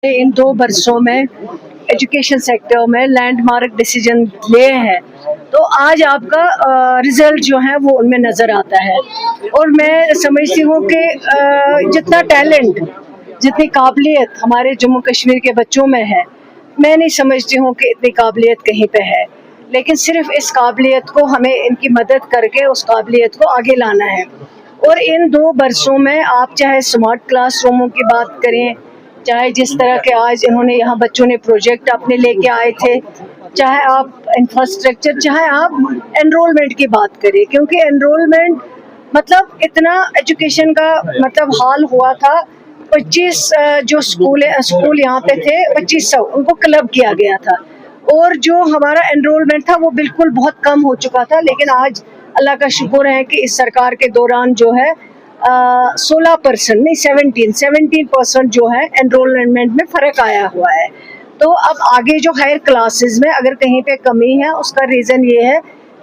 इन 2 बरसों में education sector में लैंडमार्क डिसीजन लिए हैं, तो आज आपका रिजल्ट जो है वो उनमें नज़र आता है। और मैं समझती हूँ कि जितना टैलेंट, जितनी काबिलियत हमारे जम्मू कश्मीर के बच्चों में है, मैं नहीं समझती हूँ कि इतनी काबिलियत कहीं पे है। लेकिन सिर्फ इस काबिलियत को हमें इनकी मदद करके उस काबिलियत को आगे लाना है। और इन 2 बरसों में आप चाहे स्मार्ट क्लासरूमों की बात करें, चाहे जिस तरह के आज इन्होंने यहाँ बच्चों ने प्रोजेक्ट अपने लेके आए थे, चाहे आप इंफ्रास्ट्रक्चर, चाहे आप एनरोलमेंट की बात करें, क्योंकि एनरोलमेंट मतलब इतना एजुकेशन का मतलब हाल हुआ था। 25 जो स्कूल यहाँ पे थे 2500 उनको क्लब किया गया था, और जो हमारा एनरोलमेंट था वो बिल्कुल बहुत कम हो चुका था। लेकिन आज अल्लाह का शुक्र है कि इस सरकार के दौरान जो है 16% नहीं 17% जो है एनरोलमेंट में फ़र्क आया हुआ है। तो अब आगे जो हायर क्लासेस में अगर कहीं पे कमी है, उसका रीज़न ये है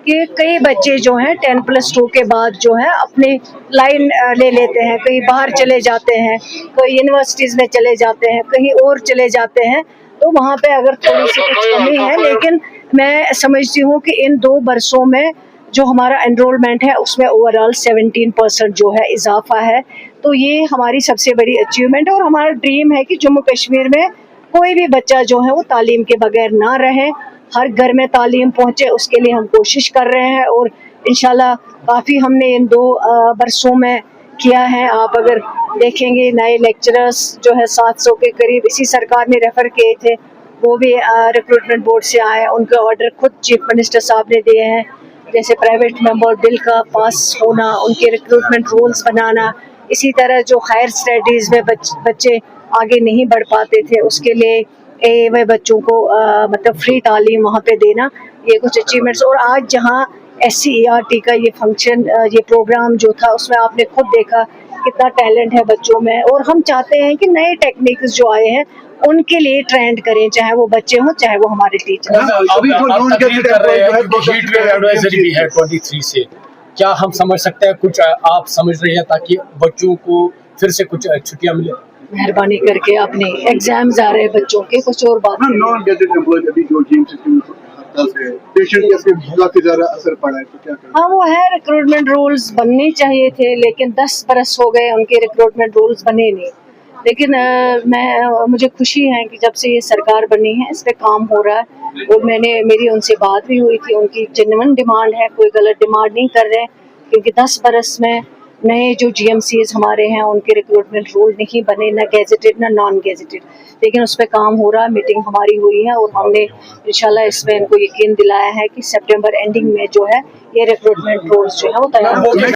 कि कई बच्चे जो हैं 10+2 के बाद जो है अपनी लाइन ले लेते हैं, कहीं बाहर चले जाते हैं, कोई यूनिवर्सिटीज़ में चले जाते हैं, कहीं और चले जाते हैं, तो वहाँ पे अगर थोड़ी सी कुछ कमी है। लेकिन मैं समझती हूँ कि इन 2 बरसों में जो हमारा एनरोलमेंट है उसमें ओवरऑल 17% जो है इजाफा है। तो ये हमारी सबसे बड़ी अचीवमेंट है, और हमारा ड्रीम है कि जम्मू कश्मीर में कोई भी बच्चा जो है वो तालीम के बगैर ना रहे, हर घर में तालीम पहुँचे, उसके लिए हम कोशिश कर रहे हैं। और इंशाल्लाह काफ़ी हमने इन 2 बरसों में किया है। आप अगर देखेंगे नए लेक्चरर्स जो है 700 के करीब इसी सरकार ने रेफ़र किए थे, वो भी रिक्रूटमेंट बोर्ड से आए, उनके ऑर्डर खुद चीफ मिनिस्टर साहब ने दिए हैं। जैसे प्राइवेट मेंबर बिल का पास होना, उनके रिक्रूटमेंट रूल्स बनाना, इसी तरह जो हायर स्टडीज़ में बच्चे आगे नहीं बढ़ पाते थे उसके लिए AAY बच्चों को मतलब फ्री तालीम वहाँ पे देना, ये कुछ अचीवमेंट्स। और आज जहाँ SCERT का ये फंक्शन, ये प्रोग्राम जो था, उसमें आपने खुद देखा कितना टैलेंट है बच्चों में। और हम चाहते हैं कि नए टेक्निक्स जो आए हैं उनके लिए ट्रेंड करें, चाहे वो बच्चे हों चाहे वो हमारे टीचर। अभी कर रहे हैं कि हीट वेव एडवाइजरी भी है 23 से, क्या हम समझ सकते हैं कुछ आप समझ रहे हैं ताकि बच्चों को फिर से कुछ छुट्टियां मिले? मेहरबानी करके अपने एग्जाम्स आ रहे हैं बच्चों के, कुछ और बात नॉन गैजेट एम्प्लॉयज अभी जो जीएम सिस्टम हड़ताल से पेशेंट के काफी ज्यादा असर पड़ा है, तो क्या करें? हाँ, वो है रिक्रूटमेंट रूल्स बनने चाहिए थे, लेकिन 10 बरस हो गए उनके रिक्रूटमेंट रूल्स बने नहीं। लेकिन मुझे खुशी है कि जब से ये सरकार बनी है इस पे काम हो रहा है, और मेरी उनसे बात भी हुई थी। उनकी जेन्युइन डिमांड है, कोई गलत डिमांड नहीं कर रहे, क्योंकि 10 बरस में नए जो GMCs हमारे हैं उनके रिक्रूटमेंट रूल नहीं बने, ना गैजेटेड ना नॉन गैजेटेड। लेकिन उस पर काम हो रहा है, मीटिंग हमारी हुई है, और हमने इंशाल्लाह इसमें इनको यकीन दिलाया है कि सितंबर एंडिंग में जो है ये रिक्रूटमेंट रूल्स जो है वो तैयार हो जाएंगे।